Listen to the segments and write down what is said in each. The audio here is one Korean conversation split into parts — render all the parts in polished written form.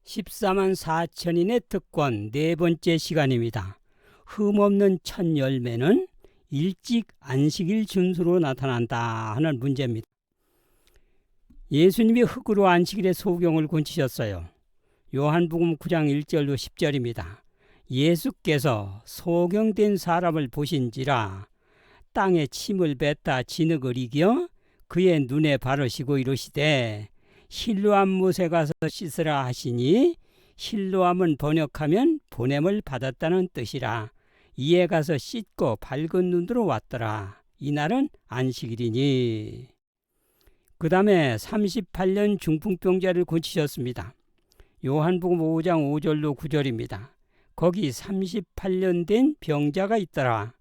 14만 4천인의 특권 네 번째 시간입니다. 흠없는 첫 열매는 일찍 안식일 준수로 나타난다 하는 문제입니다. 예수님이 흙으로 안식일의 소경을 곤치셨어요. 요한복음 9장 1절로 10절입니다. 예수께서 소경된 사람을 보신지라 땅에 침을 뱉다 진흙을 이겨 그의 눈에 바르시고 이르시되 실로암 못에 가서 씻으라 하시니 실로암은 번역하면 보냄을 받았다는 뜻이라. 이에 가서 씻고 밝은 눈으로 왔더라. 이날은 안식일이니. 그 다음에 38년 중풍병자를 고치셨습니다. 요한복음 5장 5절로 9절입니다. 거기 38년 된 병자가 있더라.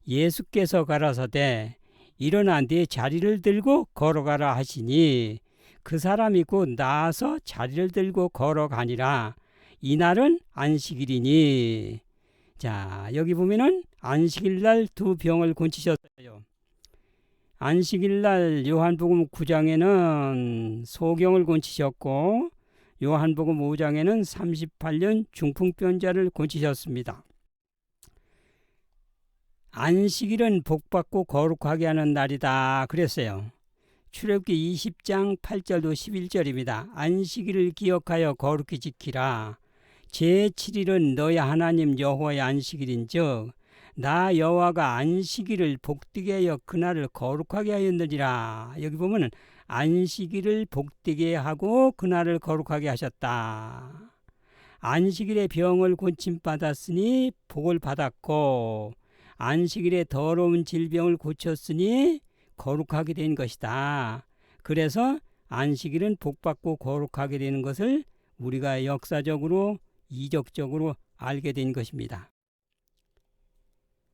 예수께서 가라사대 일어나 네 자리를 들고 걸어가라 하시니 그 사람이 곧 나아서 자리를 들고 걸어가니라. 이날은 안식일이니. 자, 여기 보면은 안식일날 두 병을 고치셨어요. 안식일날 요한복음 9장에는 소경을 고치셨고 요한복음 5장에는 38년 중풍병자를 고치셨습니다. 안식일은 복받고 거룩하게 하는 날이다 그랬어요. 출애굽기 20장 8절로 11절입니다. 안식일을 기억하여 거룩히 지키라. 제7일은 너희 하나님 여호와의 안식일인즉 나 여호와가 안식일을 복되게 하여 그날을 거룩하게 하였느니라. 여기 보면 안식일을 복되게 하고 그날을 거룩하게 하셨다. 안식일에 병을 고침받았으니 복을 받았고 안식일에 더러운 질병을 고쳤으니 거룩하게 된 것이다. 그래서 안식일은 복받고 거룩하게 되는 것을 우리가 역사적으로 이적적으로 알게 된 것입니다.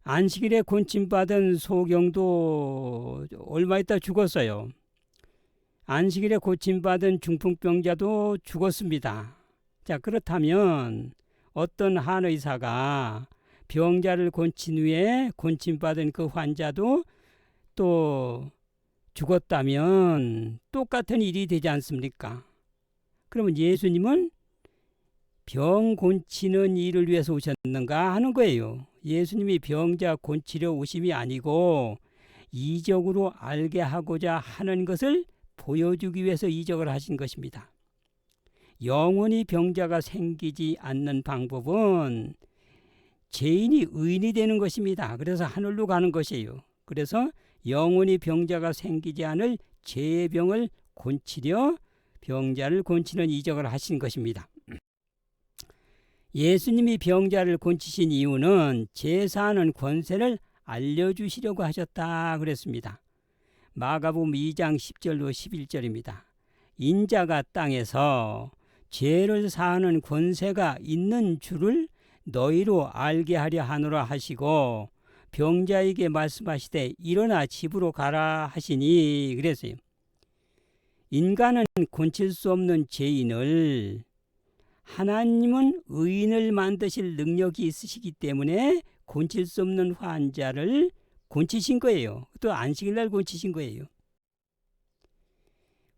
안식일에 고침받은 소경도 얼마 있다 죽었어요. 안식일에 고침받은 중풍병자도 죽었습니다. 자, 그렇다면 어떤 한의사가 병자를 고친 후에 고침받은 그 환자도 또 죽었다면 똑같은 일이 되지 않습니까? 그러면 예수님은 병 고치는 일을 위해서 오셨는가 하는 거예요. 예수님이 병자 고치려 오심이 아니고 이적으로 알게 하고자 하는 것을 보여주기 위해서 이적을 하신 것입니다. 영원히 병자가 생기지 않는 방법은 죄인이 의인이 되는 것입니다. 그래서 하늘로 가는 것이에요. 그래서 영원히 병자가 생기지 않을 죄의 병을 고치려 병자를 고치는 이적을 하신 것입니다. 예수님이 병자를 고치신 이유는 제사하는 권세를 알려주시려고 하셨다 그랬습니다. 마가복음 2장 10절로 11절입니다. 인자가 땅에서 죄를 사하는 권세가 있는 줄을 너희로 알게 하려 하노라 하시고 병자에게 말씀하시되 일어나 집으로 가라 하시니 그랬어요. 인간은 고칠 수 없는 죄인을 하나님은 의인을 만드실 능력이 있으시기 때문에 고칠 수 없는 환자를 고치신 거예요. 또 안식일날 고치신 거예요.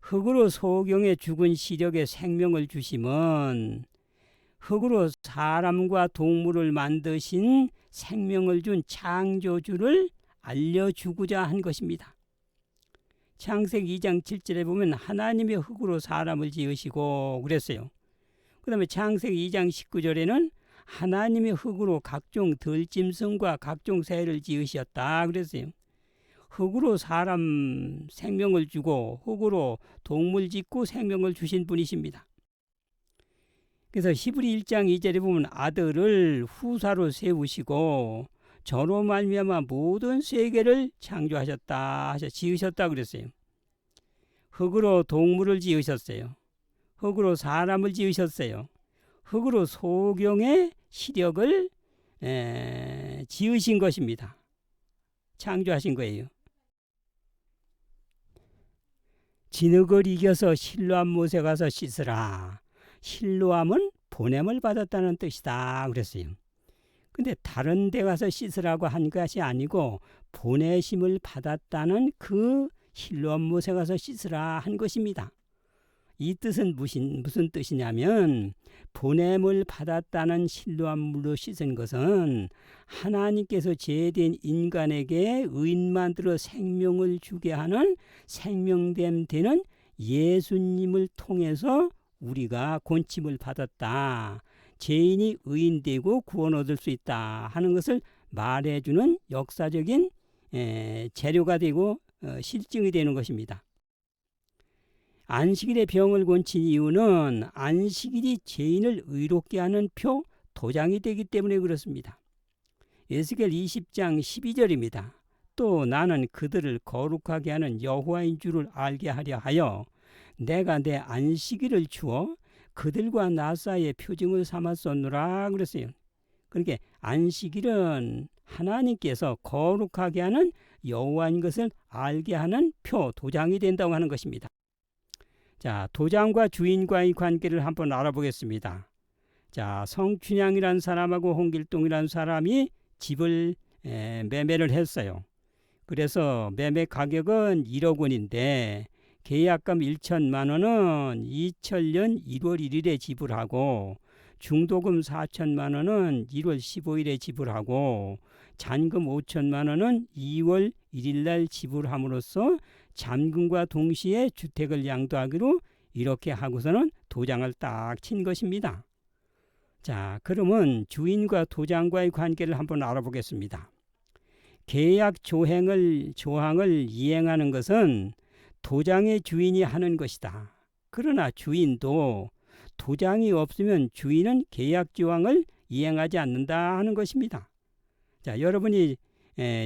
흙으로 소경의 죽은 시력에 생명을 주심은 흙으로 사람과 동물을 만드신 생명을 준 창조주를 알려주고자 한 것입니다. 창세기 2장 7절에 보면 하나님의 흙으로 사람을 지으시고 그랬어요. 그 다음에 창세기 2장 19절에는 하나님의 흙으로 각종 들짐승과 각종 새를 지으셨다 그랬어요. 흙으로 사람 생명을 주고 흙으로 동물 짓고 생명을 주신 분이십니다. 그래서 히브리 1장 2절에 보면 아들을 후사로 세우시고 저로 말미암아 모든 세계를 창조하셨다 지으셨다 그랬어요. 흙으로 동물을 지으셨어요. 흙으로 사람을 지으셨어요. 흙으로 소경의 시력을 지으신 것입니다. 창조하신 거예요. 진흙을 이겨서 실로암 못에 가서 씻으라. 실로암은 보냄을 받았다는 뜻이다 그랬어요. 근데 다른 데 가서 씻으라고 한 것이 아니고 보내심을 받았다는 그 실로암 못에 가서 씻으라 한 것입니다. 이 뜻은 무슨 뜻이냐면 보냄을 받았다는 신뢰한 물로 씻은 것은 하나님께서 죄된 인간에게 의인 만들어 생명을 주게 하는 생명됨 되는 예수님을 통해서 우리가 곤침을 받았다. 죄인이 의인되고 구원 얻을 수 있다 하는 것을 말해주는 역사적인 재료가 되고 실증이 되는 것입니다. 안식일에 병을 고친 이유는 안식일이 죄인을 의롭게 하는 표, 도장이 되기 때문에 그렇습니다. 에스겔 20장 12절입니다. 또 나는 그들을 거룩하게 하는 여호와인 줄을 알게 하려 하여 내가 내 안식일을 주어 그들과 나 사이의 표징을 삼았었노라 그랬어요. 그러니까 안식일은 하나님께서 거룩하게 하는 여호와인 것을 알게 하는 표, 도장이 된다고 하는 것입니다. 자, 도장과 주인과의 관계를 한번 알아보겠습니다. 자, 성춘향이라는 사람하고 홍길동이라는 사람이 집을 매매를 했어요. 그래서 매매 가격은 1억 원인데 계약금 1천만 원은 2000년 1월 1일에 지불하고 중도금 4천만 원은 1월 15일에 지불하고 잔금 5천만 원은 2월 1일 날 지불함으로써 잔금과 동시에 주택을 양도하기로 이렇게 하고서는 도장을 딱 친 것입니다. 자, 그러면 주인과 도장과의 관계를 한번 알아보겠습니다. 계약 조항을 이행하는 것은 도장의 주인이 하는 것이다. 그러나 주인도 도장이 없으면 주인은 계약 조항을 이행하지 않는다 하는 것입니다. 자, 여러분이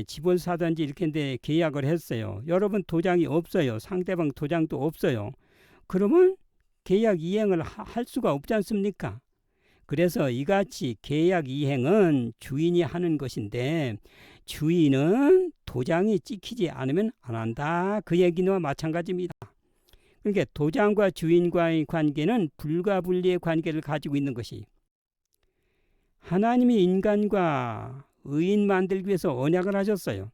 집을 사든지 이렇게 계약을 했어요. 여러분 도장이 없어요. 상대방 도장도 없어요. 그러면 계약 이행을 할 수가 없지 않습니까? 그래서 이같이 계약 이행은 주인이 하는 것인데 주인은 도장이 찍히지 않으면 안 한다. 그 얘기와 마찬가지입니다. 그러니까 도장과 주인과의 관계는 불가분리의 관계를 가지고 있는 것이 하나님이 인간과 의인 만들기 위해서 언약을 하셨어요.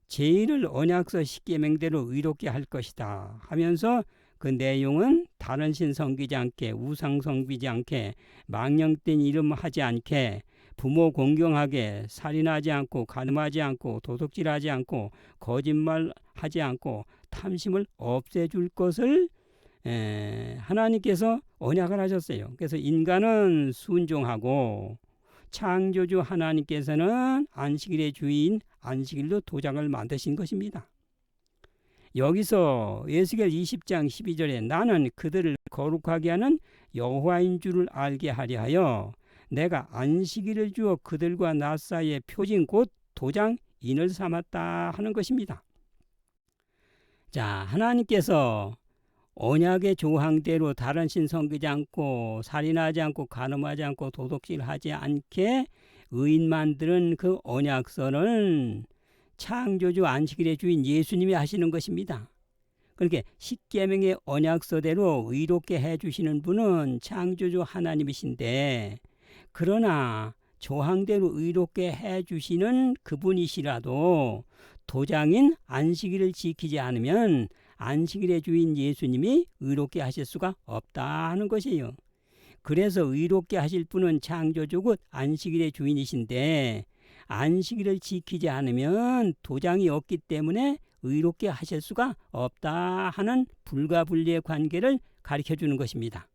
죄인을 언약서 10계명대로 의롭게 할 것이다 하면서 그 내용은 다른 신 섬기지 않게, 우상 섬기지 않게, 망령된 이름 하지 않게, 부모 공경하게, 살인하지 않고, 간음하지 않고, 도둑질하지 않고, 거짓말하지 않고, 탐심을 없애줄 것을 하나님께서 언약을 하셨어요. 그래서 인간은 순종하고 창조주 하나님께서는 안식일의 주인 안식일로 도장을 만드신 것입니다. 여기서 에스겔 20장 12절에 나는 그들을 거룩하게 하는 여호와인 줄을 알게 하려 하여 내가 안식일을 주어 그들과 나 사이의 표징 곧 도장인을 삼았다 하는 것입니다. 자, 하나님께서 언약의 조항대로 다른 신 섬기지 않고 살인하지 않고 간음하지 않고 도둑질하지 않게 의인 만드는 그 언약서는 창조주 안식일의 주인 예수님이 하시는 것입니다. 그러니까 십계명의 언약서대로 의롭게 해주시는 분은 창조주 하나님이신데 그러나 조항대로 의롭게 해주시는 그분이시라도 도장인 안식일을 지키지 않으면 안식일의 주인 예수님이 의롭게 하실 수가 없다 하는 것이에요. 그래서 의롭게 하실 분은 창조주 곧 안식일의 주인이신데 안식일을 지키지 않으면 도장이 없기 때문에 의롭게 하실 수가 없다 하는 불가분리의 관계를 가르쳐주는 것입니다.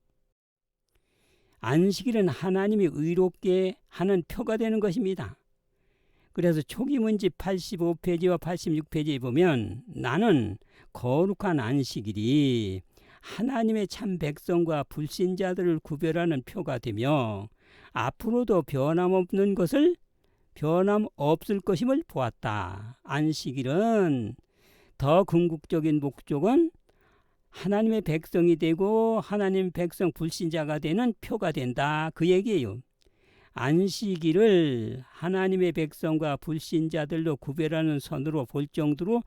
안식일은 하나님이 의롭게 하는 표가 되는 것입니다. 그래서 초기 문집 85페이지와 86페이지에 보면 나는 거룩한 안식일이 하나님의 참 백성과 불신자들을 구별하는 표가 되며 앞으로도 변함없는 것을 변함없을 것임을 보았다. 안식일은 더 궁극적인 목적은 하나님의 백성이 되고 하나님 백성 불신자가 되는 표가 된다. 그 얘기예요. 안식일을 하나님의 백성과 불신자들로 구별하는 선으로 볼 정도로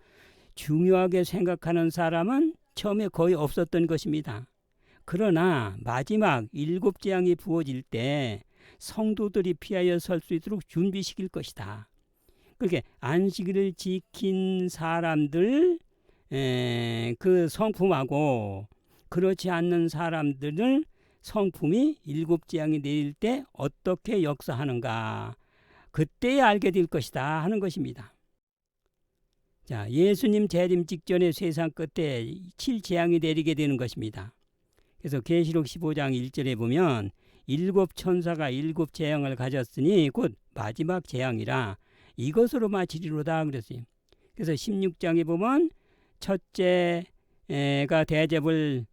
중요하게 생각하는 사람은 처음에 거의 없었던 것입니다. 그러나 마지막 7 재앙이 부어질 때 성도들이 피하여 설 수 있도록 준비시킬 것이다. 그렇게 안식일을 지킨 사람들 그 성품하고 그렇지 않는 사람들을 성품이 일곱 재앙이 내릴 때 어떻게 역사하는가, 그때에 알게 될 것이다 하는 것입니다. 자, 예수님 재림 직전에 세상 끝에 7재앙이 내리게 되는 것입니다. 그래서 계시록 15장 1절에 보면 일곱 천사가 일곱 재앙을 가졌으니 곧 마지막 재앙이라 이것으로 마치리로다 그랬어요. 그래서 16장에 보면 첫째가 대접을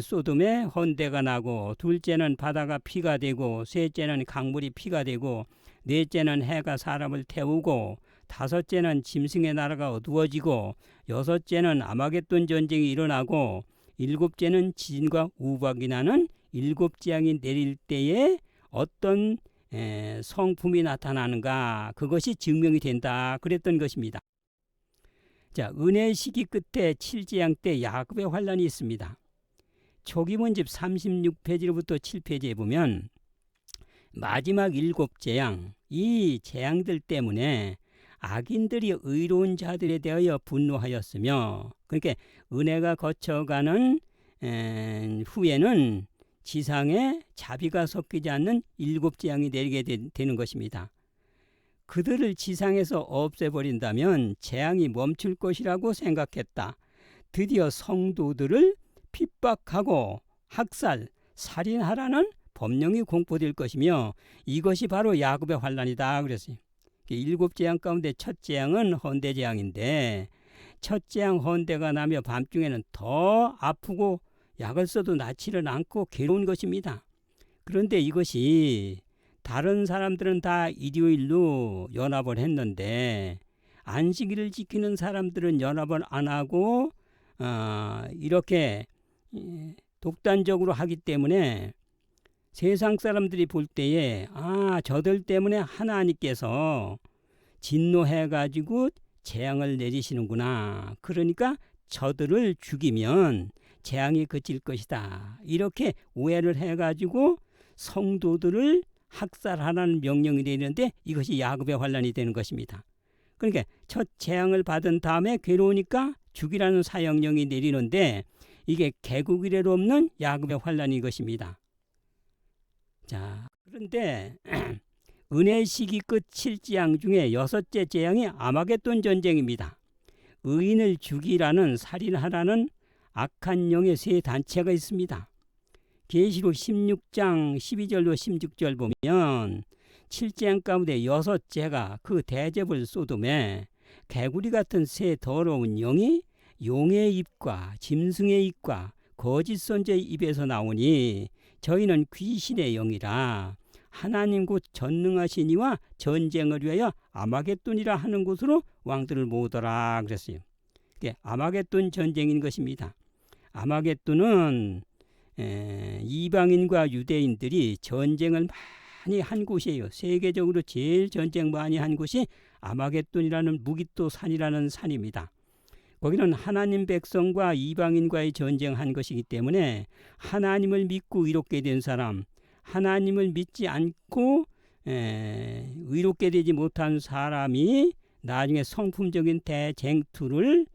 소돔에 헌대가 나고, 둘째는 바다가 피가 되고, 셋째는 강물이 피가 되고, 넷째는 해가 사람을 태우고, 다섯째는 짐승의 나라가 어두워지고, 여섯째는 아마겟돈 전쟁이 일어나고, 일곱째는 지진과 우박이 나는 일곱 재앙이 내릴 때에 어떤 성품이 나타나는가, 그것이 증명이 된다 그랬던 것입니다. 자, 은혜의 시기 끝에 7재앙 때 야곱의 환란이 있습니다. 초기 문집 36페이지로부터 7페이지에 보면 마지막 일곱 재앙, 이 재앙들 때문에 악인들이 의로운 자들에 대하여 분노하였으며, 그러니까 은혜가 거쳐가는 후에는 지상에 자비가 섞이지 않는 일곱 재앙이 내리게 되는 것입니다. 그들을 지상에서 없애버린다면 재앙이 멈출 것이라고 생각했다. 드디어 성도들을 핍박하고 학살, 살인하라는 법령이 공포될 것이며, 이것이 바로 야곱의 환란이다 그랬어요. 일곱 재앙 가운데 첫 재앙은 헌대 재앙인데, 첫 재앙 헌대가 나며 밤중에는 더 아프고 약을 써도 낫지를 않고 괴로운 것입니다. 그런데 이것이 다른 사람들은 다 일요일로 연합을 했는데 안식일을 지키는 사람들은 연합을 안 하고 이렇게 독단적으로 하기 때문에 세상 사람들이 볼 때에 저들 때문에 하나님께서 진노해가지고 재앙을 내리시는구나. 그러니까 저들을 죽이면 재앙이 그칠 것이다. 이렇게 오해를 해가지고 성도들을 학살하라는 명령이 내리는데 이것이 야곱의 환란이 되는 것입니다. 그러니까 첫 재앙을 받은 다음에 괴로우니까 죽이라는 사형령이 내리는데 이게 개국이래로 없는 야곱의 환란인 것입니다. 자, 그런데 은혜의 시기 끝 7재앙 중에 여섯째 재앙이 아마겟돈 전쟁입니다. 의인을 죽이라는, 살인하라는 악한 영의 세 단체가 있습니다. 계시록 16장 12절로 16절 보면 7재앙 가운데 여섯째가 그 대접을 소돔에 개구리 같은 새 더러운 영이 용의 입과 짐승의 입과 거짓 선지의 입에서 나오니 저희는 귀신의 영이라 하나님 곧 전능하신 이와 전쟁을 위하여 아마겟돈이라 하는 곳으로 왕들을 모으더라 그랬어요. 이게 아마겟돈 전쟁인 것입니다. 아마겟돈은 이방인과 유대인들이 전쟁을 많이 한 곳이에요. 세계적으로 제일 전쟁 많이 한 곳이 아마겟돈이라는 무기또 산이라는 산입니다. 거기는 하나님 백성과 이방인과의 전쟁한 것이기 때문에 하나님을 믿고 의롭게 된 사람, 하나님을 믿지 않고 의롭게 되지 못한 사람이 나중에 성품적인 대쟁투를,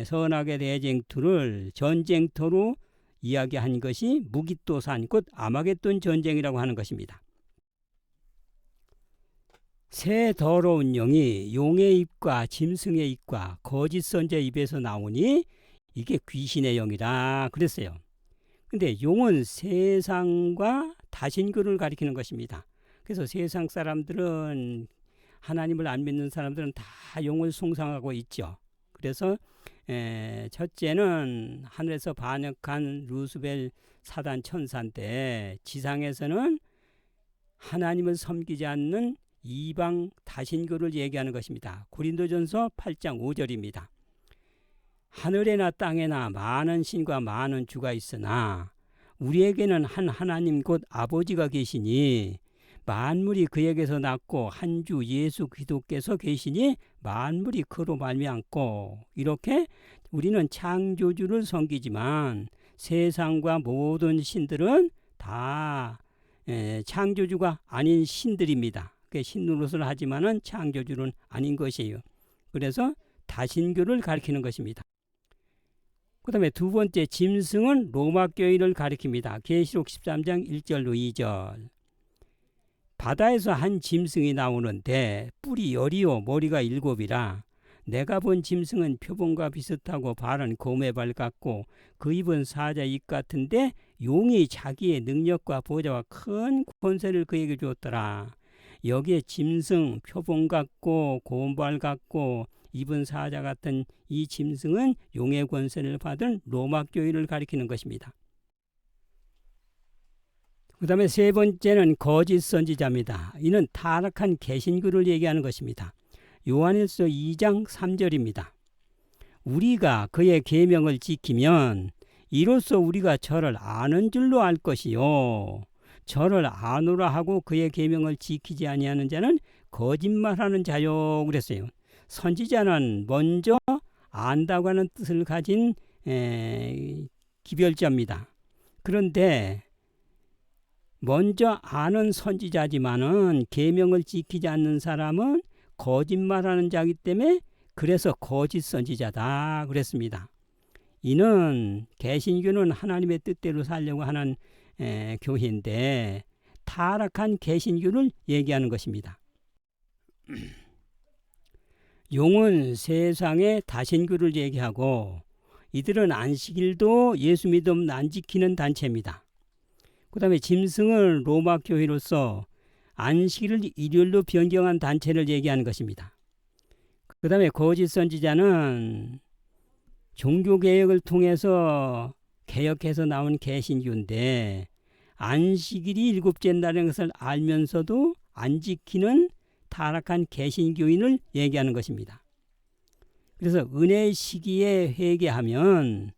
선악의 대쟁투를 전쟁터로 이야기한 것이 무기또산, 곧 아마겟돈 전쟁이라고 하는 것입니다. 새 더러운 영이 용의 입과 짐승의 입과 거짓 선지의 입에서 나오니 이게 귀신의 영이라 그랬어요. 근데 용은 세상과 다신교를 가리키는 것입니다. 그래서 세상 사람들은, 하나님을 안 믿는 사람들은 다 용을 숭상하고 있죠. 그래서 첫째는 하늘에서 반역한 루스벨 사단 천사인데, 지상에서는 하나님을 섬기지 않는 이방 다신교를 얘기하는 것입니다. 고린도전서 8장 5절입니다. 하늘에나 땅에나 많은 신과 많은 주가 있으나 우리에게는 한 하나님 곧 아버지가 계시니 만물이 그에게서 났고 한 주 예수 그리스도께서 계시니 만물이 그로 말미암고, 이렇게 우리는 창조주를 섬기지만 세상과 모든 신들은 다 창조주가 아닌 신들입니다. 신노릇을 하지만은 창조주는 아닌 것이에요. 그래서 다신교를 가리키는 것입니다. 그 다음에 두 번째 짐승은 로마 교인을 가리킵니다. 계시록 13장 1절로 2절. 바다에서 한 짐승이 나오는데 뿔이 10이요 머리가 7이라 내가 본 짐승은 표범과 비슷하고 발은 곰의 발 같고 그 입은 사자 입 같은데 용이 자기의 능력과 보좌와 큰 권세를 그에게 주었더라. 여기에 짐승, 표범 같고 곰발 같고 입은 사자 같은 이 짐승은 용의 권세를 받은 로마 교인을 가리키는 것입니다. 그 다음에 세 번째는 거짓 선지자입니다. 이는 타락한 개신교를 얘기하는 것입니다. 요한일서 2장 3절입니다. 우리가 그의 계명을 지키면 이로써 우리가 저를 아는 줄로 알 것이요 저를 아노라 하고 그의 계명을 지키지 아니하는 자는 거짓말하는 자요 그랬어요. 선지자는 먼저 안다고 하는 뜻을 가진 기별자입니다. 그런데 먼저 아는 선지자지만은 계명을 지키지 않는 사람은 거짓말하는 자이기 때문에 그래서 거짓 선지자다 그랬습니다. 이는 개신교는 하나님의 뜻대로 살려고 하는 교회인데 타락한 개신교를 얘기하는 것입니다. 용은 세상의 다신교를 얘기하고 이들은 안식일도 예수 믿음 안 지키는 단체입니다. 그 다음에 짐승을 로마 교회로서 안식일을 일요일로 변경한 단체를 얘기하는 것입니다. 그 다음에 거짓 선지자는 종교개혁을 통해서 개혁해서 나온 개신교인데 안식일이 일곱째 날인 것을 알면서도 안 지키는 타락한 개신교인을 얘기하는 것입니다. 그래서 은혜의 시기에 회개하면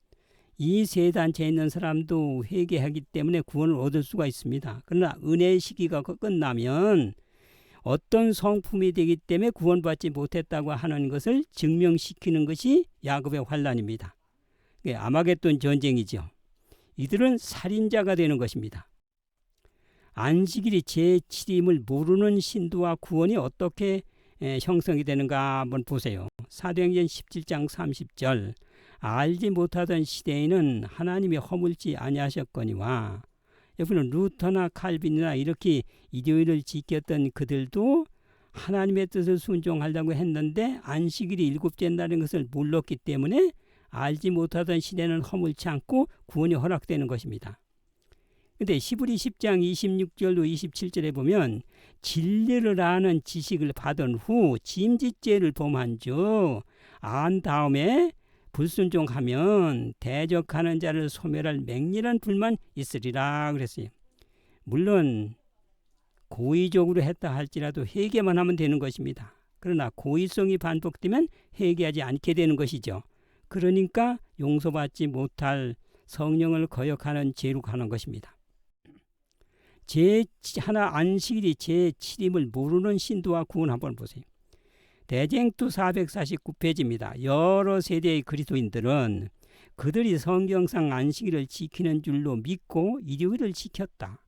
이 세 단체에 있는 사람도 회개하기 때문에 구원을 얻을 수가 있습니다. 그러나 은혜의 시기가 끝나면 어떤 성품이 되기 때문에 구원받지 못했다고 하는 것을 증명시키는 것이 야곱의 환난입니다. 아마겟돈 전쟁이죠. 이들은 살인자가 되는 것입니다. 안식일이 제7임을 모르는 신도와 구원이 어떻게 형성이 되는가 한번 보세요. 사도행전 17장 30절 알지 못하던 시대에는 하나님이 허물지 아니하셨거니와 여기는 루터나 칼빈이나 이렇게 일요일을 지켰던 그들도 하나님의 뜻을 순종하려고 했는데 안식일이 일곱째 날인 것을 몰랐기 때문에 알지 못하던 시대는 허물지 않고 구원이 허락되는 것입니다. 근데 히브리 10장 26절로 27절에 보면 진리를 아는 지식을 받은 후 짐짓죄를 범한즉 안 다음에 불순종하면 대적하는 자를 소멸할 맹렬한 불만 있으리라 그랬어요. 물론 고의적으로 했다 할지라도 회개만 하면 되는 것입니다. 그러나 고의성이 반복되면 회개하지 않게 되는 것이죠. 그러니까 용서받지 못할 성령을 거역하는 죄로 가는 것입니다. 안식일이 제7임을 모르는 신도와 구원 한번 보세요. 대쟁투 449페이지입니다. 여러 세대의 그리스도인들은 그들이 성경상 안식일을 지키는 줄로 믿고 일요일을 지켰다.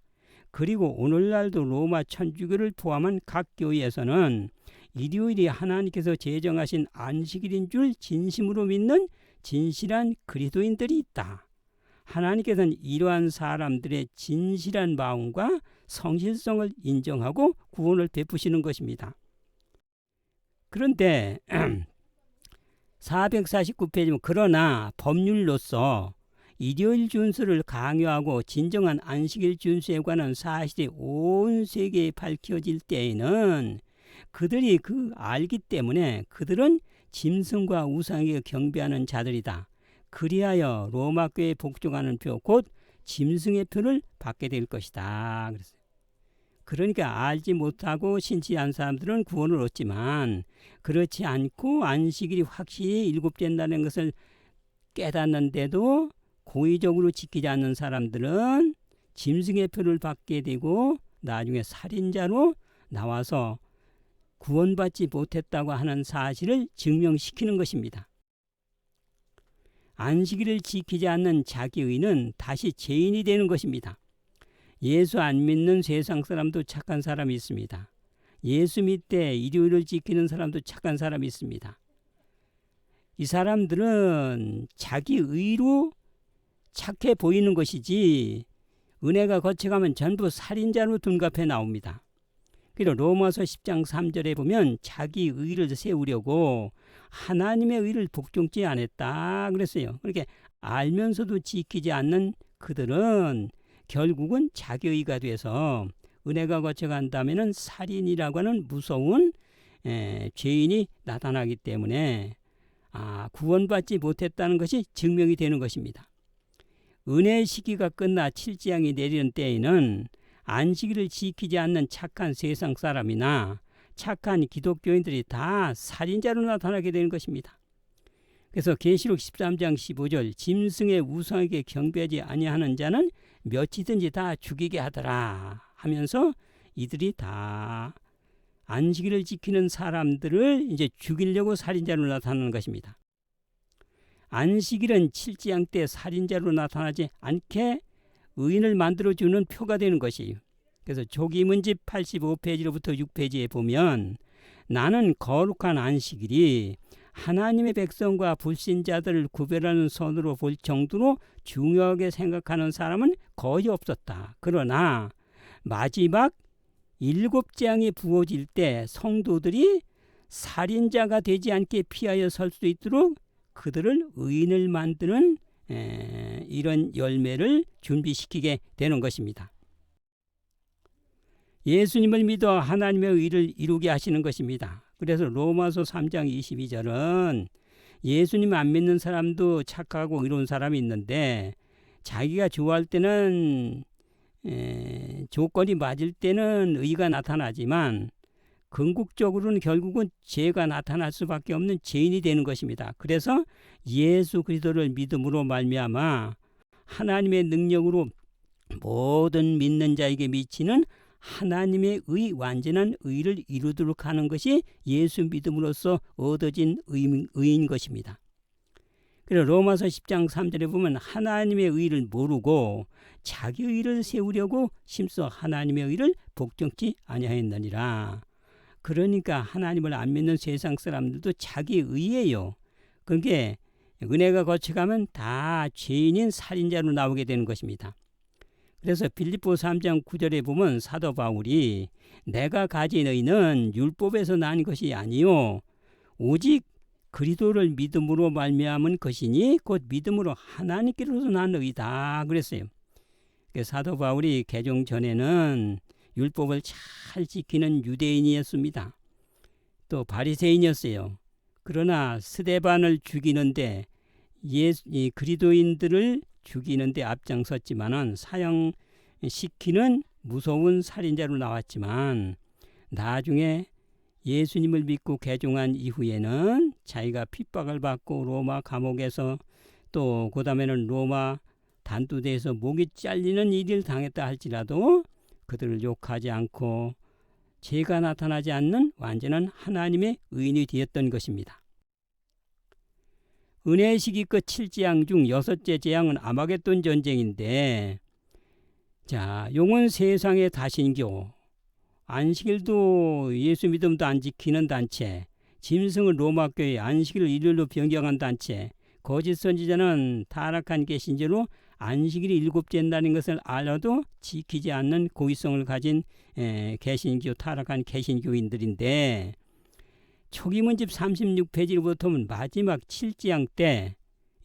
그리고 오늘날도 로마 천주교를 포함한 각 교회에서는 일요일이 하나님께서 제정하신 안식일인 줄 진심으로 믿는 진실한 그리스도인들이 있다. 하나님께서는 이러한 사람들의 진실한 마음과 성실성을 인정하고 구원을 베푸시는 것입니다. 그런데 449페이지는 그러나 법률로서 일요일 준수를 강요하고 진정한 안식일 준수에 관한 사실이 온 세계에 밝혀질 때에는 그들이 알기 때문에 그들은 짐승과 우상에게 경배하는 자들이다. 그리하여 로마 교회에 복종하는 표, 곧 짐승의 표를 받게 될 것이다. 그랬어요. 그러니까 알지 못하고 신치 않은 사람들은 구원을 얻지만 그렇지 않고 안식일이 확실히 일곱째 날인 것을 깨닫는데도 고의적으로 지키지 않는 사람들은 짐승의 표를 받게 되고 나중에 살인자로 나와서 구원받지 못했다고 하는 사실을 증명시키는 것입니다. 안식일을 지키지 않는 자기의는 다시 죄인이 되는 것입니다. 예수 안 믿는 세상 사람도 착한 사람이 있습니다. 예수 믿되 일요일을 지키는 사람도 착한 사람이 있습니다. 이 사람들은 자기 의로 착해 보이는 것이지 은혜가 거쳐가면 전부 살인자로 둔갑해 나옵니다. 그리고 로마서 10장 3절에 보면 자기 의를 세우려고 하나님의 의를 복종치 않았다 그랬어요. 그렇게 알면서도 지키지 않는 그들은 결국은 자기 의가 돼서 은혜가 거쳐간다면 살인이라고 하는 무서운 죄인이 나타나기 때문에 구원받지 못했다는 것이 증명이 되는 것입니다. 은혜의 시기가 끝나 칠지양이 내리는 때에는 안식일을 지키지 않는 착한 세상 사람이나 착한 기독교인들이 다 살인자로 나타나게 되는 것입니다. 그래서 계시록 13장 15절 짐승의 우상에게 경배하지 아니하는 자는 몇이든지 다 죽이게 하더라 하면서 이들이 다 안식일을 지키는 사람들을 이제 죽이려고 살인자로 나타나는 것입니다. 안식일은 칠지양 때 살인자로 나타나지 않게 의인을 만들어주는 표가 되는 것이에요. 그래서 조기문집 85페이지로부터 6페이지에 보면 나는 거룩한 안식일이 하나님의 백성과 불신자들을 구별하는 선으로 볼 정도로 중요하게 생각하는 사람은 거의 없었다. 그러나 마지막 7재앙이 부어질 때 성도들이 살인자가 되지 않게 피하여 설 수 있도록 그들을 의인을 만드는 이런 열매를 준비시키게 되는 것입니다. 예수님을 믿어 하나님의 의를 이루게 하시는 것입니다. 그래서 로마서 3장 22절은 예수님 안 믿는 사람도 착하고 의로운 사람이 있는데 자기가 좋아할 때는 조건이 맞을 때는 의가 나타나지만 궁극적으로는 결국은 죄가 나타날 수밖에 없는 죄인이 되는 것입니다. 그래서 예수 그리스도를 믿음으로 말미암아 하나님의 능력으로 모든 믿는 자에게 미치는 하나님의 의 완전한 의를 이루도록 하는 것이 예수 믿음으로써 얻어진 의인 것입니다. 그래서 로마서 10장 3절에 보면 하나님의 의를 모르고 자기 의를 세우려고 심써 하나님의 의를 복종치 아니하였느니라. 그러니까 하나님을 안 믿는 세상 사람들도 자기 의예요. 그게 은혜가 거쳐가면 다 죄인인 살인자로 나오게 되는 것입니다. 그래서 빌립보 3장 9절에 보면 사도 바울이 내가 가진 의는 율법에서 난 것이 아니요 오직 그리스도를 믿음으로 말미암은 것이니 곧 믿음으로 하나님께로서 난 의다 그랬어요. 사도 바울이 개종 전에는 율법을 잘 지키는 유대인이었습니다. 또 바리새인이었어요. 그러나 스데반을 죽이는데 그리스도인들을 죽이는데 앞장섰지만은 사형시키는 무서운 살인자로 나왔지만 나중에 예수님을 믿고 개종한 이후에는 자기가 핍박을 받고 로마 감옥에서 또 그 다음에는 로마 단두대에서 목이 잘리는 일을 당했다 할지라도 그들을 욕하지 않고 죄가 나타나지 않는 완전한 하나님의 의인이 되었던 것입니다. 은혜의 시기 끝 7재앙 중 6째 재앙은 아마겟돈 전쟁인데 자, 용은 세상의 다신교, 안식일도 예수 믿음도 안 지키는 단체, 짐승은 로마교회, 안식일을 일요일로 변경한 단체, 거짓 선지자는 타락한 개신교로 안식일이 7재인다는 것을 알아도 지키지 않는 고의성을 가진 개신교, 타락한 개신교인들인데 초기문집 36페이지로부터 보면 마지막 7재앙 때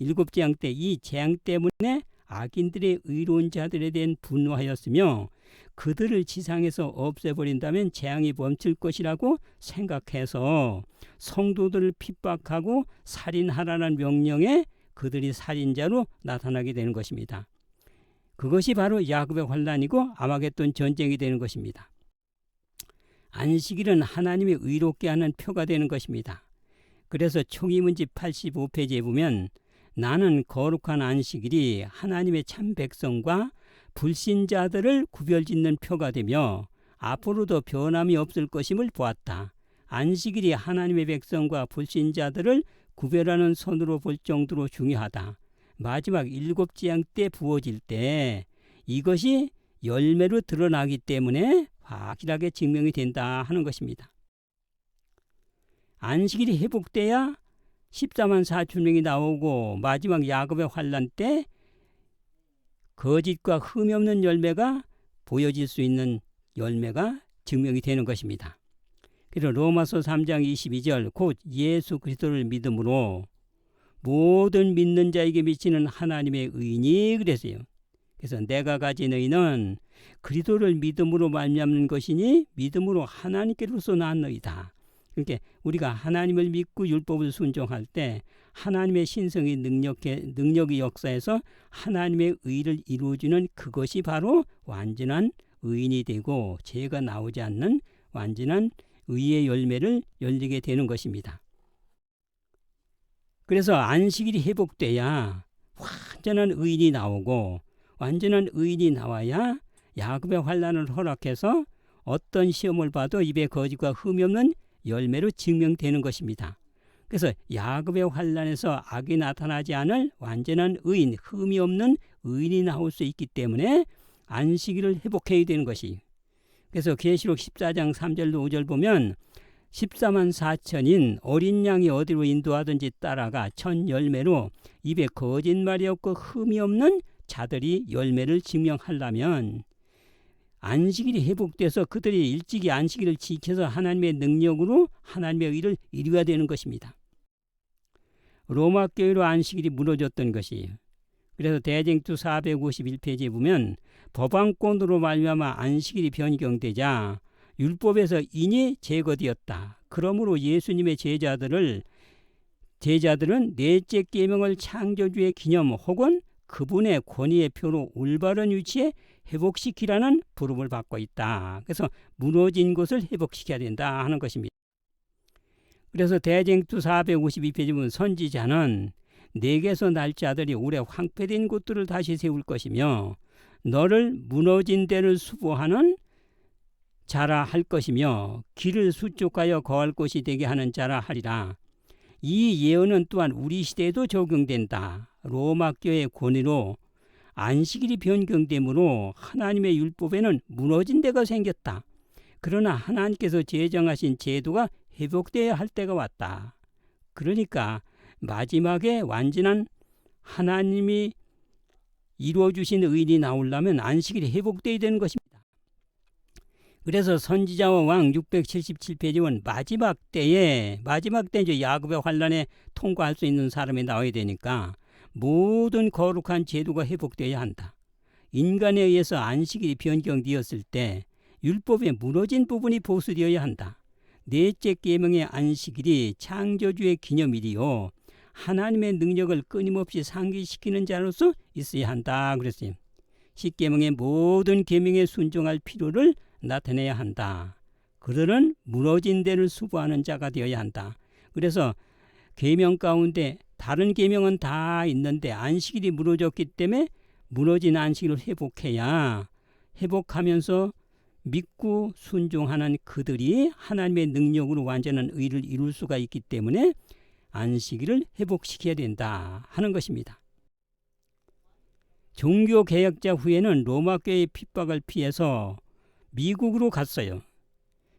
7재앙 때 이 재앙 때문에 악인들의 의로운 자들에 대한 분노하였으며 그들을 지상에서 없애버린다면 재앙이 멈출 것이라고 생각해서 성도들을 핍박하고 살인하라는 명령에 그들이 살인자로 나타나게 되는 것입니다. 그것이 바로 야곱의 환란이고 아마겟돈 전쟁이 되는 것입니다. 안식일은 하나님이 의롭게 하는 표가 되는 것입니다. 그래서 초기문집 85페이지에 보면 나는 거룩한 안식일이 하나님의 참 백성과 불신자들을 구별짓는 표가 되며 앞으로도 변함이 없을 것임을 보았다. 안식일이 하나님의 백성과 불신자들을 구별하는 선으로 볼 정도로 중요하다. 마지막 7재앙 때 부어질 때 이것이 열매로 드러나기 때문에 확실하게 증명이 된다 하는 것입니다. 안식일이 회복돼야 14만 4천 명이 나오고 마지막 야곱의 환란 때 거짓과 흠이 없는 열매가 보여질 수 있는 열매가 증명이 되는 것입니다. 그래서 로마서 3장 22절 곧 예수 그리스도를 믿음으로 모든 믿는 자에게 미치는 하나님의 의인이 그랬어요. 그래서 내가 가진 의인은 그리스도를 믿음으로 말미암는 것이니 믿음으로 하나님께로서 나았노이다. 그러니까 우리가 하나님을 믿고 율법을 순종할 때 하나님의 신성의 능력의 역사에서 하나님의 의를 이루어주는 그것이 바로 완전한 의인이 되고 죄가 나오지 않는 완전한 의의 열매를 열리게 되는 것입니다. 그래서 안식일이 회복돼야 완전한 의인이 나오고 완전한 의인이 나와야 야곱의 환난을 허락해서 어떤 시험을 봐도 입에 거짓과 흠이 없는 열매로 증명되는 것입니다. 그래서 야곱의 환난에서 악이 나타나지 않을 완전한 의인, 흠이 없는 의인이 나올 수 있기 때문에 안식일을 회복해야 되는 것이. 그래서 계시록 14장 3절로 5절 보면 14만 4천인 어린 양이 어디로 인도하든지 따라가 첫 열매로 입에 거짓말이 없고 흠이 없는 자들이 열매를 증명하려면 안식일이 회복돼서 그들이 일찍이 안식일을 지켜서 하나님의 능력으로 하나님의 의를 이루어야 되는 것입니다. 로마 교회로 안식일이 무너졌던 것이에요. 그래서 대쟁투 451페이지에 보면 법안권으로 말미암아 안식일이 변경되자 율법에서 인이 제거되었다. 그러므로 예수님의 제자들은 넷째 계명을 창조주의 기념 혹은 그분의 권위의 표로 올바른 위치에 회복시키라는 부름을 받고 있다. 그래서 무너진 것을 회복시켜야 된다 하는 것입니다. 그래서 대쟁투 452페이지 보면 선지자는 내게서 날 자들이 오래 황폐된 곳들을 다시 세울 것이며 너를 무너진 데를 수보하는 자라 할 것이며 길을 수족하여 거할 곳이 되게 하는 자라 하리라. 이 예언은 또한 우리 시대에도 적용된다. 로마 교회의 권위로 안식일이 변경되므로 하나님의 율법에는 무너진 데가 생겼다. 그러나 하나님께서 제정하신 제도가 회복되어야 할 때가 왔다. 그러니까 마지막에 완전한 하나님이 이루어주신 의인이 나오려면 안식일이 회복되어야 되는 것입니다. 그래서 선지자와 왕 677페이지 보면 마지막 때에 이제 야곱의 환난에 통과할 수 있는 사람이 나와야 되니까 모든 거룩한 제도가 회복되어야 한다. 인간에 의해서 안식일이 변경되었을 때 율법의 무너진 부분이 보수되어야 한다. 넷째 계명의 안식일이 창조주의 기념일이요 하나님의 능력을 끊임없이 상기시키는 자로서 있어야 한다 그랬어요. 십계명의 모든 계명에 순종할 필요를 나타내야 한다. 그들은 무너진 데를 수고하는 자가 되어야 한다. 그래서 계명 가운데 다른 계명은 다 있는데 안식일이 무너졌기 때문에 무너진 안식일을 회복하면서 믿고 순종하는 그들이 하나님의 능력으로 완전한 의를 이룰 수가 있기 때문에 안식일을 회복시켜야 된다 하는 것입니다. 종교개혁자 후에는 로마교회의 핍박을 피해서 미국으로 갔어요.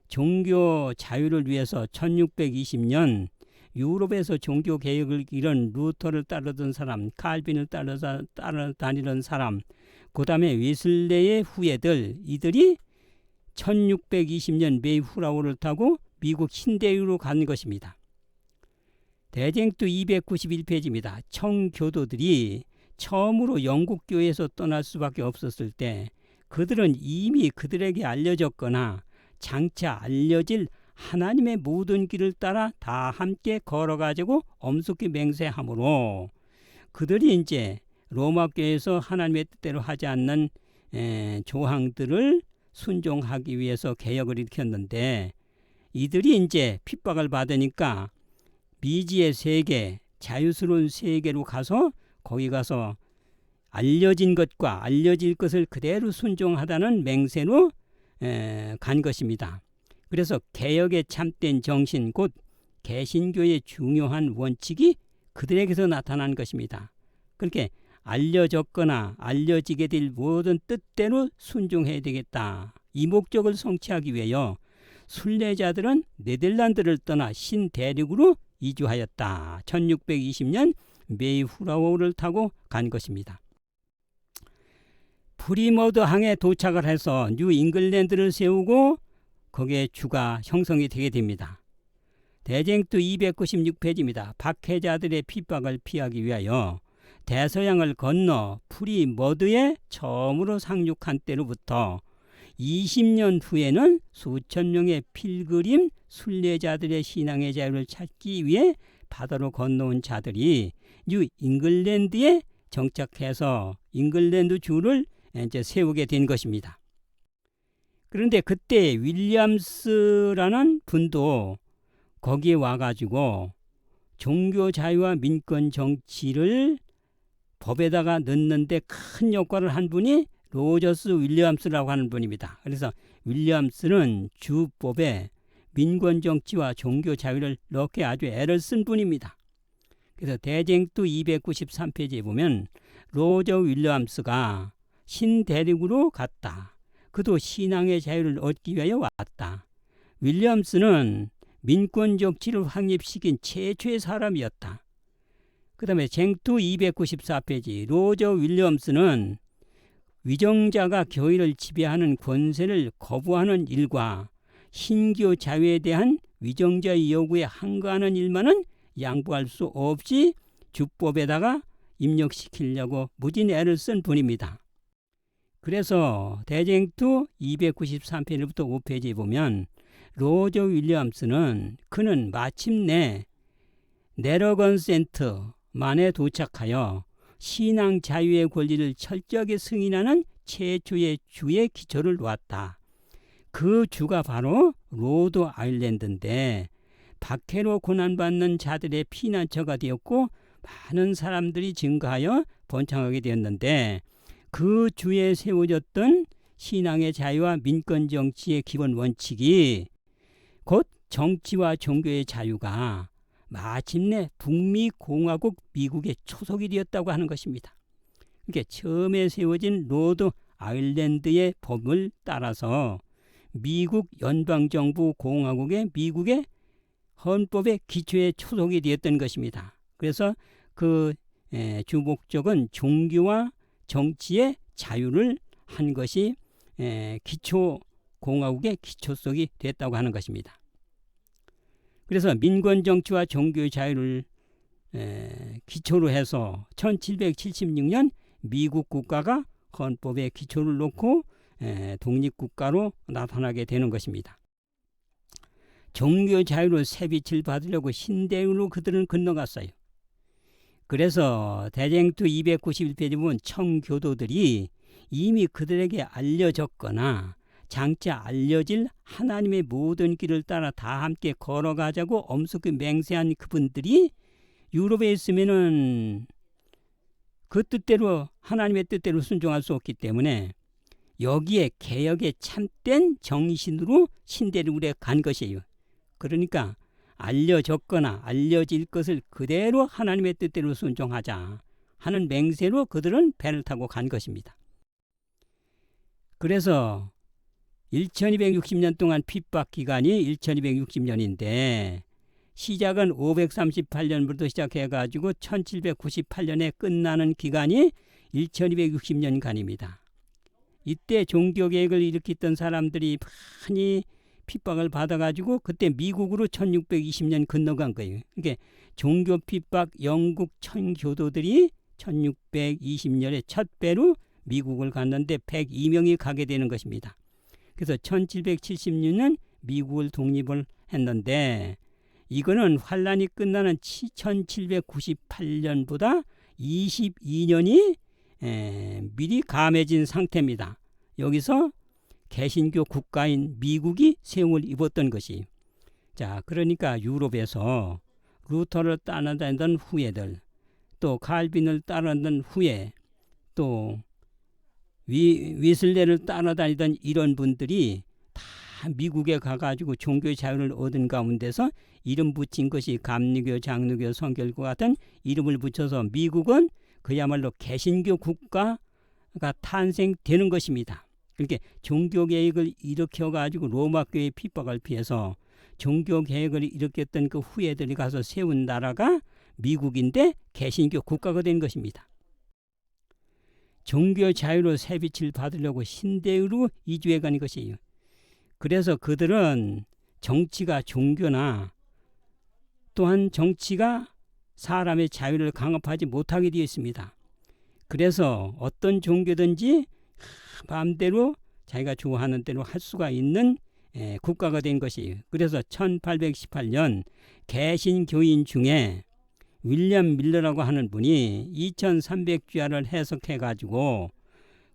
종교 자유를 위해서 1620년 유럽에서 종교개혁을 이룬 루터를 따르던 사람, 칼빈을 따라다니던 사람, 그 다음에 웨슬레의 후예들, 이들이 1620년 메이후라우를 타고 미국 신대유로 간 것입니다. 대쟁투 291페이지입니다. 청교도들이 처음으로 영국교회에서 떠날 수밖에 없었을 때 그들은 이미 그들에게 알려졌거나 장차 알려질 하나님의 모든 길을 따라 다 함께 걸어가지고 엄숙히 맹세하므로 그들이 이제 로마교회에서 하나님의 뜻대로 하지 않는 조항들을 순종하기 위해서 개혁을 일으켰는데 이들이 이제 핍박을 받으니까 미지의 세계, 자유스러운 세계로 가서 거기 가서 알려진 것과 알려질 것을 그대로 순종하다는 맹세로 간 것입니다. 그래서 개혁의 참된 정신 곧 개신교의 중요한 원칙이 그들에게서 나타난 것입니다. 그렇게 알려졌거나 알려지게 될 모든 뜻대로 순종해야 되겠다. 이 목적을 성취하기 위하여 순례자들은 네덜란드를 떠나 신대륙으로 이주하였다. 1620년 메이후라워를 타고 간 것입니다. 프리머드 항에 도착을 해서 뉴 잉글랜드를 세우고 거기에 주가 형성이 되게 됩니다. 대쟁투 296페이지입니다. 박해자들의 핍박을 피하기 위하여 대서양을 건너 프리머드에 처음으로 상륙한 때로부터 20년 후에는 수천 명의 필그림 순례자들의 신앙의 자유를 찾기 위해 바다로 건너온 자들이 뉴 잉글랜드에 정착해서 잉글랜드 주를 이제 세우게 된 것입니다. 그런데 그때 윌리엄스라는 분도 거기에 와가지고 종교 자유와 민권 정치를 법에다가 넣는데 큰 역할을 한 분이 로저스 윌리엄스라고 하는 분입니다. 그래서 윌리엄스는 주법에 민권 정치와 종교 자유를 넣게 아주 애를 쓴 분입니다. 그래서 대쟁투 293페이지에 보면 로저 윌리엄스가 신대륙으로 갔다. 그도 신앙의 자유를 얻기 위하여 왔다. 윌리엄스는 민권 정치를 확립시킨 최초의 사람이었다. 그 다음에 쟁투 294페이지 로저 윌리엄스는 위정자가 교회를 지배하는 권세를 거부하는 일과 신교 자유에 대한 위정자의 요구에 항거하는 일만은 양보할 수 없이 주법에다가 입력시키려고 무진 애를 쓴 분입니다. 그래서 대쟁투 293페이지부터 5페이지에 보면 로저 윌리엄스는 그는 마침내 네러건센트만에 도착하여 신앙 자유의 권리를 철저하게 승인하는 최초의 주의 기초를 놓았다. 그 주가 바로 로드 아일랜드인데 박해로 고난받는 자들의 피난처가 되었고 많은 사람들이 증가하여 번창하게 되었는데 그 주에 세워졌던 신앙의 자유와 민권 정치의 기본 원칙이 곧 정치와 종교의 자유가 마침내 북미 공화국 미국의 초석이 되었다고 하는 것입니다. 그러니까 처음에 세워진 로드 아일랜드의 법을 따라서 미국 연방정부 공화국의 미국의 헌법의 기초의 초석이 되었던 것입니다. 그래서 그 주목적은 종교와 정치의 자유를 한 것이 기초 공화국의 기초석이 됐다고 하는 것입니다. 그래서 민권 정치와 종교의 자유를 기초로 해서 1776년 미국 국가가 헌법에 기초를 놓고 독립국가로 나타나게 되는 것입니다. 종교 자유로 새빛을 받으려고 신대륙으로 그들은 건너갔어요. 그래서 대쟁투 291페이지 보면 청교도들이 이미 그들에게 알려졌거나 장차 알려질 하나님의 모든 길을 따라 다 함께 걸어가자고 엄숙히 맹세한 그분들이 유럽에 있으면은 그 뜻대로 하나님의 뜻대로 순종할 수 없기 때문에 여기에 개혁의 참된 정신으로 신대륙에 간 것이에요. 그러니까 알려졌거나 알려질 것을 그대로 하나님의 뜻대로 순종하자 하는 맹세로 그들은 배를 타고 간 것입니다. 그래서 1260년 동안 핍박 기간이 1260년인데 시작은 538년부터 시작해가지고 1798년에 끝나는 기간이 1260년간입니다. 이때 종교개혁을 일으켰던 사람들이 많이 핍박을 받아가지고 그때 미국으로 1620년 건너간 거예요. 그러니까 종교 핍박 영국 청교도들이 1620년에 첫 배로 미국을 갔는데 102명이 가게 되는 것입니다. 그래서 1776년 미국을 독립을 했는데 이거는 환란이 끝나는 1798년보다 22년이 미리 감해진 상태입니다. 여기서 개신교 국가인 미국이 세움을 입었던 것이. 자, 그러니까 유럽에서 루터를 따라다니던 후예들, 또 칼빈을 따라다니던 후예, 또 위슬레를 따라다니던 이런 분들이 다 미국에 가가지고 종교의 자유를 얻은 가운데서 이름 붙인 것이 감리교, 장로교, 성결교 같은 이름을 붙여서 미국은 그야말로 개신교 국가가 탄생되는 것입니다. 그렇게 종교개혁을 일으켜가지고 로마교회의 핍박을 피해서 종교개혁을 일으켰던 그 후예들이 가서 세운 나라가 미국인데 개신교 국가가 된 것입니다. 종교 자유로 새빛을 받으려고 신대의로 이주해 간 것이에요. 그래서 그들은 정치가 종교나 또한 정치가 사람의 자유를 강압하지 못하게 되어 있습니다. 그래서 어떤 종교든지 마음대로 자기가 좋아하는 대로 할 수가 있는 국가가 된 것이에요. 그래서 1818년 개신교인 중에 윌리엄 밀러라고 하는 분이 2300주야를 해석해 가지고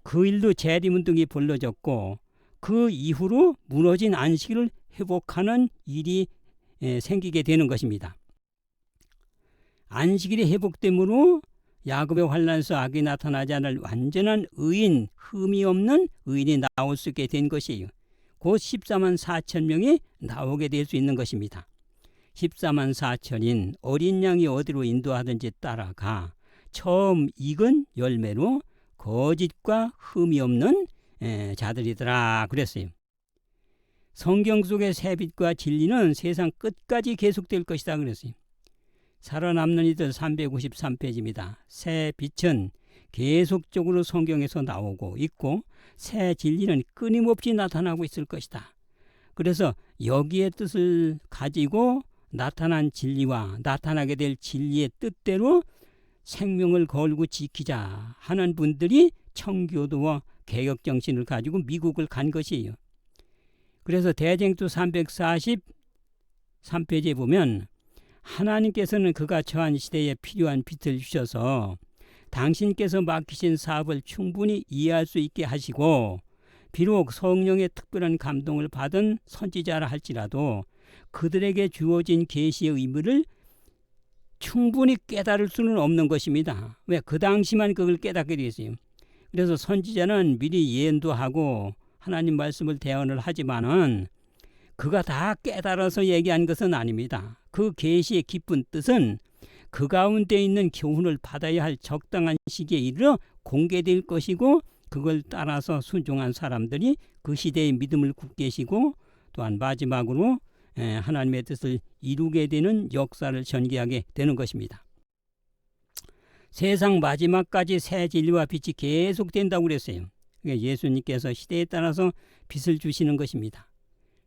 그 일로 재림운동이 벌어졌고 그 이후로 무너진 안식일을 회복하는 일이 생기게 되는 것입니다. 안식일이 회복됨으로 야곱의 환난에서 악이 나타나지 않을 완전한 의인, 흠이 없는 의인이 나올 수 있게 된 것이에요. 곧 14만 4천 명이 나오게 될 수 있는 것입니다. 14만 4천인 어린 양이 어디로 인도하든지 따라가 처음 익은 열매로 거짓과 흠이 없는 자들이더라 그랬어요. 성경 속의 새빛과 진리는 세상 끝까지 계속될 것이다 그랬어요. 살아남는 이들 353페이지입니다. 새 빛은 계속적으로 성경에서 나오고 있고 새 진리는 끊임없이 나타나고 있을 것이다. 그래서 여기에 뜻을 가지고 나타난 진리와 나타나게 될 진리의 뜻대로 생명을 걸고 지키자 하는 분들이 청교도와 개혁정신을 가지고 미국을 간 것이에요. 그래서 대쟁투 343페이지에 보면 하나님께서는 그가 처한 시대에 필요한 빛을 주셔서 당신께서 맡기신 사업을 충분히 이해할 수 있게 하시고 비록 성령의 특별한 감동을 받은 선지자라 할지라도 그들에게 주어진 계시의 의미를 충분히 깨달을 수는 없는 것입니다. 왜? 그 당시만 그걸 깨닫게 되었어요. 그래서 선지자는 미리 예언도 하고 하나님 말씀을 대언을 하지만은 그가 다 깨달아서 얘기한 것은 아닙니다. 그 계시의 깊은 뜻은 그 가운데 있는 교훈을 받아야 할 적당한 시기에 이르러 공개될 것이고 그걸 따라서 순종한 사람들이 그 시대의 믿음을 굳게 하시고 또한 마지막으로 하나님의 뜻을 이루게 되는 역사를 전개하게 되는 것입니다. 세상 마지막까지 새 진리와 빛이 계속된다고 그랬어요. 예수님께서 시대에 따라서 빛을 주시는 것입니다.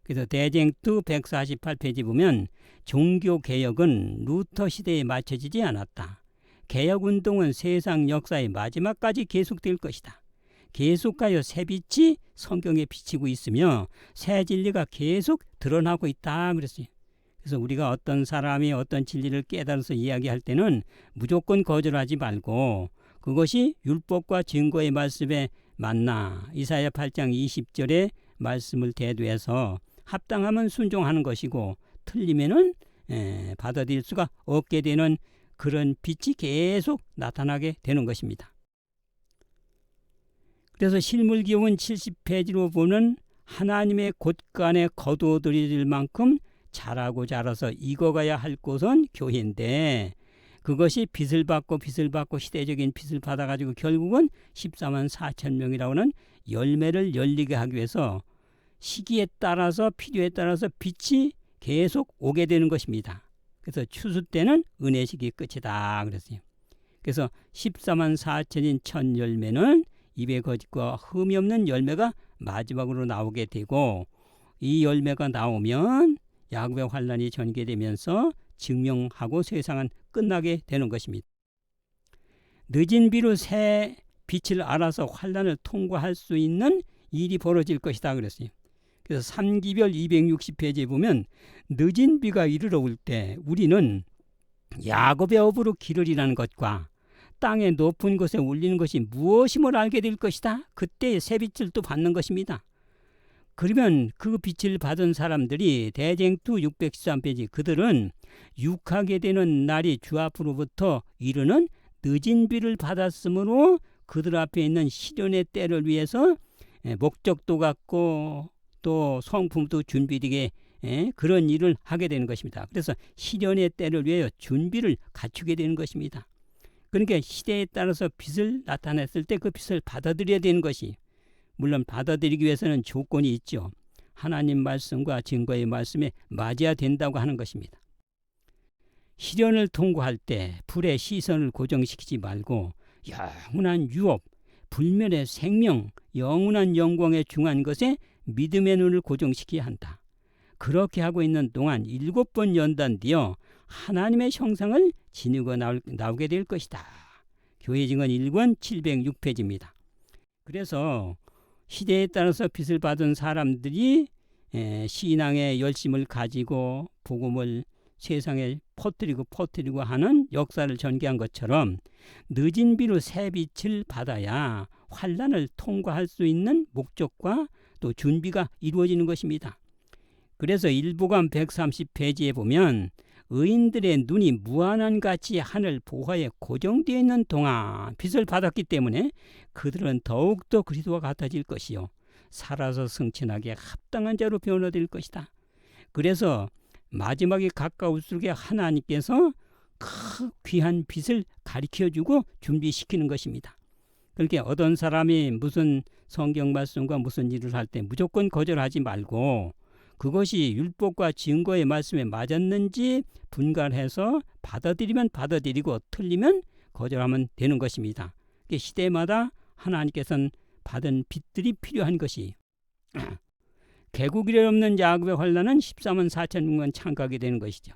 그래서 대쟁투 148페이지 보면 종교개혁은 루터 시대에 맞춰지지 않았다. 개혁운동은 세상 역사의 마지막까지 계속될 것이다. 계속하여 새빛이 성경에 비치고 있으며 새 진리가 계속 드러나고 있다 그랬어요. 그래서 우리가 어떤 사람이 어떤 진리를 깨달아서 이야기할 때는 무조건 거절하지 말고 그것이 율법과 증거의 말씀에 맞나 이사야 8장 20절의 말씀을 대두해서 합당하면 순종하는 것이고 틀리면은 받아들일 수가 없게 되는 그런 빛이 계속 나타나게 되는 것입니다. 그래서 실물기원 70페이지로 보는 하나님의 곳간에 거두어들일 만큼 자라고 자라서 익어가야 할 곳은 교회인데 그것이 빛을 받고 시대적인 빛을 받아가지고 결국은 14만 4천 명이라고 하는 열매를 열리게 하기 위해서 시기에 따라서 필요에 따라서 빛이 계속 오게 되는 것입니다. 그래서 추수 때는 은혜식이 끝이다 그랬어요. 그래서 14만 4천인 첫 열매는 입의 거짓과 흠이 없는 열매가 마지막으로 나오게 되고 이 열매가 나오면 야곱의 환난이 전개되면서 증명하고 세상은 끝나게 되는 것입니다. 늦은 비로 새 빛을 알아서 환난을 통과할 수 있는 일이 벌어질 것이다 그랬어요. 그래서 3기별 260페이지에 보면 늦은 비가 이르러 올 때 우리는 야곱의 업으로 길을 일하는 것과 땅의 높은 곳에 올리는 것이 무엇임을 알게 될 것이다. 그때 새빛을 또 받는 것입니다. 그러면 그 빛을 받은 사람들이 대쟁투 613페이지 그들은 육하게 되는 날이 주 앞으로부터 이르는 늦은 비를 받았으므로 그들 앞에 있는 시련의 때를 위해서 목적도 갖고 또 성품도 준비되게 그런 일을 하게 되는 것입니다. 그래서 시련의 때를 위하여 준비를 갖추게 되는 것입니다. 그러니까 시대에 따라서 빛을 나타냈을 때 그 빛을 받아들여야 되는 것이 물론 받아들이기 위해서는 조건이 있죠. 하나님 말씀과 증거의 말씀에 맞아야 된다고 하는 것입니다. 시련을 통과할 때 불의 시선을 고정시키지 말고 영원한 유업, 불멸의 생명, 영원한 영광에 중한 것에 믿음의 눈을 고정시켜야 한다. 그렇게 하고 있는 동안 7번 연단되어 하나님의 형상을 지니고 나오게 될 것이다. 교회 증언 1권 706페이지입니다. 그래서 시대에 따라서 빚을 받은 사람들이 신앙의 열심을 가지고 복음을 세상에 퍼뜨리고 하는 역사를 전개한 것처럼 늦은 비로 새 빛을 받아야 환난을 통과할 수 있는 목적과 또 준비가 이루어지는 것입니다. 그래서 일보감 130페이지에 보면 의인들의 눈이 무한한 같이 하늘 보화에 고정되어 있는 동안 빛을 받았기 때문에 그들은 더욱더 그리스도와 같아질 것이요 살아서 승천하게 합당한 자로 변화될 것이다. 그래서 마지막에 가까울수록 하나님께서 그 귀한 빛을 가르쳐주고 준비시키는 것입니다. 그렇게 어떤 사람이 무슨 성경 말씀과 무슨 일을 할 때 무조건 거절하지 말고 그것이 율법과 증거의 말씀에 맞았는지 분간해서 받아들이면 받아들이고 틀리면 거절하면 되는 것입니다. 시대마다 하나님께서는 받은 빛들이 필요한 것이 개국이래 없는 야곱의 환난은 14만 4천 명만 참가하게 되는 것이죠.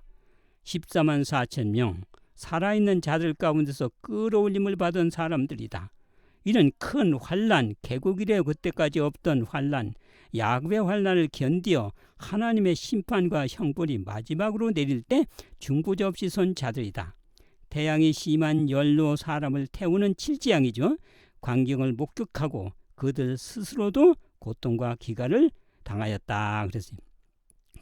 14만 4천 명 살아있는 자들 가운데서 끌어올림을 받은 사람들이다. 이런 큰 환난, 개국이래 그때까지 없던 환난, 야곱의 환난을 견디어 하나님의 심판과 형벌이 마지막으로 내릴 때 중보자 없이 선 자들이다. 태양이 심한 열로 사람을 태우는 칠지양이죠. 광경을 목격하고 그들 스스로도 고통과 기가를 당하였다. 그랬어요.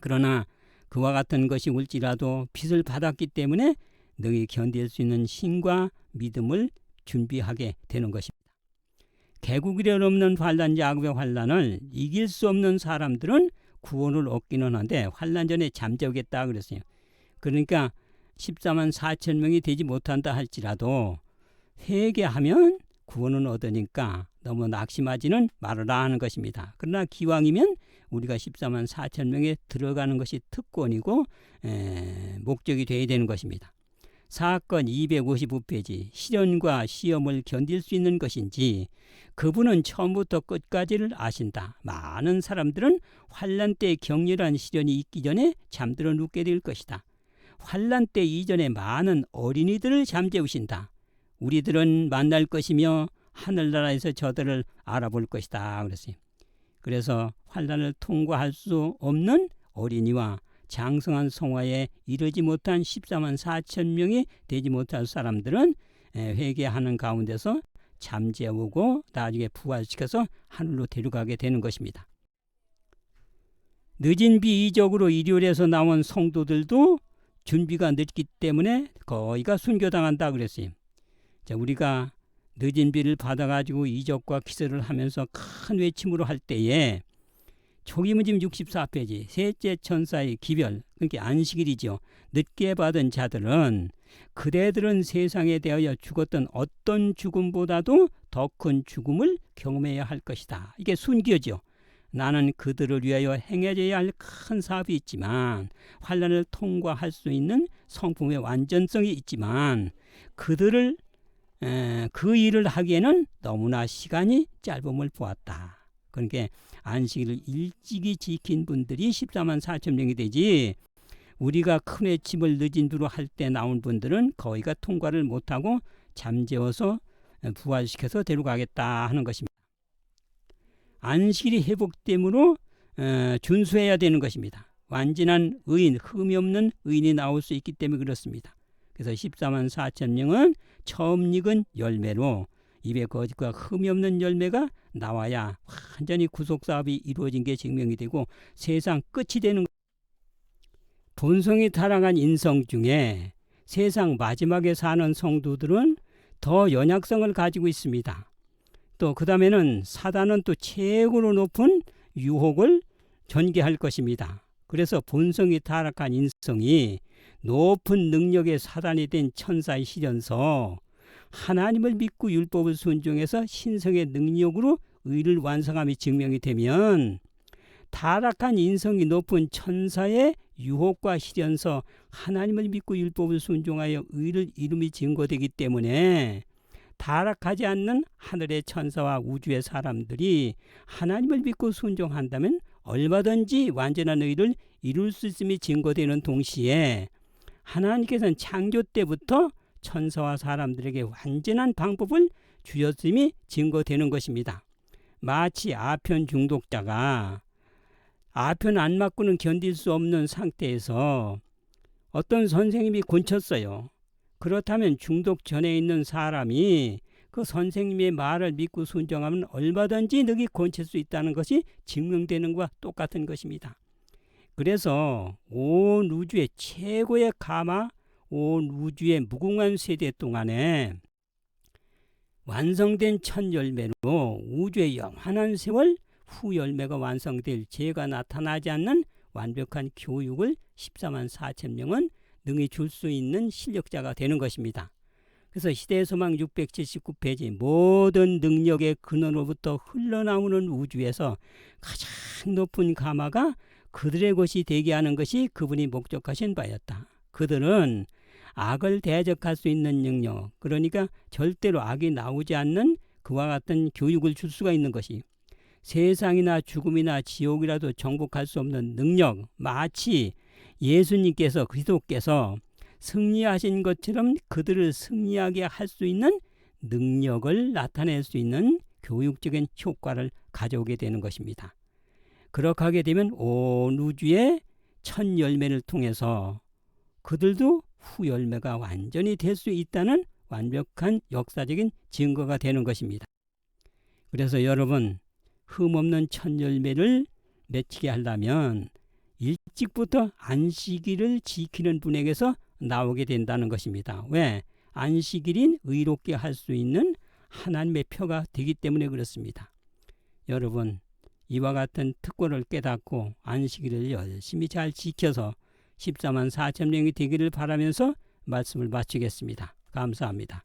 그러나 그와 같은 것이 올지라도 빛을 받았기 때문에 너희 견딜 수 있는 힘과 믿음을 준비하게 되는 것입니다. 개국이래 없는 환난, 야곱의 환난을 이길 수 없는 사람들은 구원을 얻기는 하는데 환난 전에 잠재우겠다 그랬어요. 그러니까 14만 4천 명이 되지 못한다 할지라도 회개하면 구원은 얻으니까 너무 낙심하지는 말아라 하는 것입니다. 그러나 기왕이면 우리가 14만 4천 명에 들어가는 것이 특권이고 목적이 되어야 되는 것입니다. 사건 255페이지 시련과 시험을 견딜 수 있는 것인지 그분은 처음부터 끝까지를 아신다. 많은 사람들은 환난 때 격렬한 시련이 있기 전에 잠들어 눕게 될 것이다. 환난 때 이전에 많은 어린이들을 잠재우신다. 우리들은 만날 것이며 하늘나라에서 저들을 알아볼 것이다. 그랬어요. 그래서 환난을 통과할 수 없는 어린이와 장성한 성화에 이르지 못한 14만 4천 명이 되지 못할 사람들은 회개하는 가운데서 잠재우고 나중에 부활시켜서 하늘로 데려가게 되는 것입니다. 늦은 비 이적으로 일요일에서 나온 성도들도 준비가 늦기 때문에 거의가 순교당한다 그랬어요. 자, 우리가 늦은 비를 받아가지고 이적과 기사를 하면서 큰 외침으로 할 때에 초기문짐 64페이지 셋째 천사의 기별, 그러니까 안식일이죠. 늦게 받은 자들은 그대들은 세상에 대하여 죽었던 어떤 죽음보다도 더 큰 죽음을 경험해야 할 것이다. 이게 순교죠. 나는 그들을 위하여 행해져야 할 큰 사업이 있지만 환난을 통과할 수 있는 성품의 완전성이 있지만 그들을 그 일을 하기에는 너무나 시간이 짧음을 보았다. 그러니까 안식일을 일찍이 지킨 분들이 14만 4천 명이 되지 우리가 큰 외침을 늦은 비로 할 때 나온 분들은 거의가 통과를 못하고 잠재워서 부활시켜서 데려가겠다 하는 것입니다. 안식일이 회복됨으로 준수해야 되는 것입니다. 완전한 의인, 흠이 없는 의인이 나올 수 있기 때문에 그렇습니다. 그래서 14만 4천 명은 처음 익은 열매로 입에 거짓과 흠이 없는 열매가 나와야 완전히 구속사업이 이루어진 게 증명이 되고 세상 끝이 되는 본성이 타락한 인성 중에 세상 마지막에 사는 성도들은 더 연약성을 가지고 있습니다. 또 그 다음에는 사단은 또 최고로 높은 유혹을 전개할 것입니다. 그래서 본성이 타락한 인성이 높은 능력의 사단이 된 천사의 시련서 하나님을 믿고 율법을 순종해서 신성의 능력으로 의를 완성함이 증명이 되면 타락한 인성이 높은 천사의 유혹과 시련서 하나님을 믿고 율법을 순종하여 의를 이름이 증거되기 때문에 타락하지 않는 하늘의 천사와 우주의 사람들이 하나님을 믿고 순종한다면 얼마든지 완전한 의를 이룰 수 있음이 증거되는 동시에 하나님께서는 창조 때부터 천사와 사람들에게 완전한 방법을 주셨음이 증거되는 것입니다. 마치 아편 중독자가 아편 안 맞고는 견딜 수 없는 상태에서 어떤 선생님이 곤쳤어요. 그렇다면 중독 전에 있는 사람이 그 선생님의 말을 믿고 순종하면 얼마든지 능히 곤칠 수 있다는 것이 증명되는 것과 똑같은 것입니다. 그래서 온 우주의 최고의 가마, 온 우주의 무궁한 세대 동안에 완성된 첫 열매로 우주의 영원한 세월 후 열매가 완성될 죄가 나타나지 않는 완벽한 교육을 14만 4천 명은 능히 줄 수 있는 실력자가 되는 것입니다. 그래서 시대소망 679페이지 모든 능력의 근원으로부터 흘러나오는 우주에서 가장 높은 가마가 그들의 것이 되게 하는 것이 그분이 목적하신 바였다. 그들은 악을 대적할 수 있는 능력, 그러니까 절대로 악이 나오지 않는 그와 같은 교육을 줄 수가 있는 것이 세상이나 죽음이나 지옥이라도 정복할 수 없는 능력, 마치 예수님께서 그리스도께서 승리하신 것처럼 그들을 승리하게 할 수 있는 능력을 나타낼 수 있는 교육적인 효과를 가져오게 되는 것입니다. 그렇게 하게 되면 온 우주의 첫 열매를 통해서 그들도 후 열매가 완전히 될 수 있다는 완벽한 역사적인 증거가 되는 것입니다. 그래서 여러분, 흠없는 첫 열매를 맺히게 하려면 일찍부터 안식일을 지키는 분에게서 나오게 된다는 것입니다. 왜? 안식일인 의롭게 할 수 있는 하나님의 표가 되기 때문에 그렇습니다. 여러분, 이와 같은 특권을 깨닫고 안식일을 열심히 잘 지켜서 14만 4천 명이 되기를 바라면서 말씀을 마치겠습니다. 감사합니다.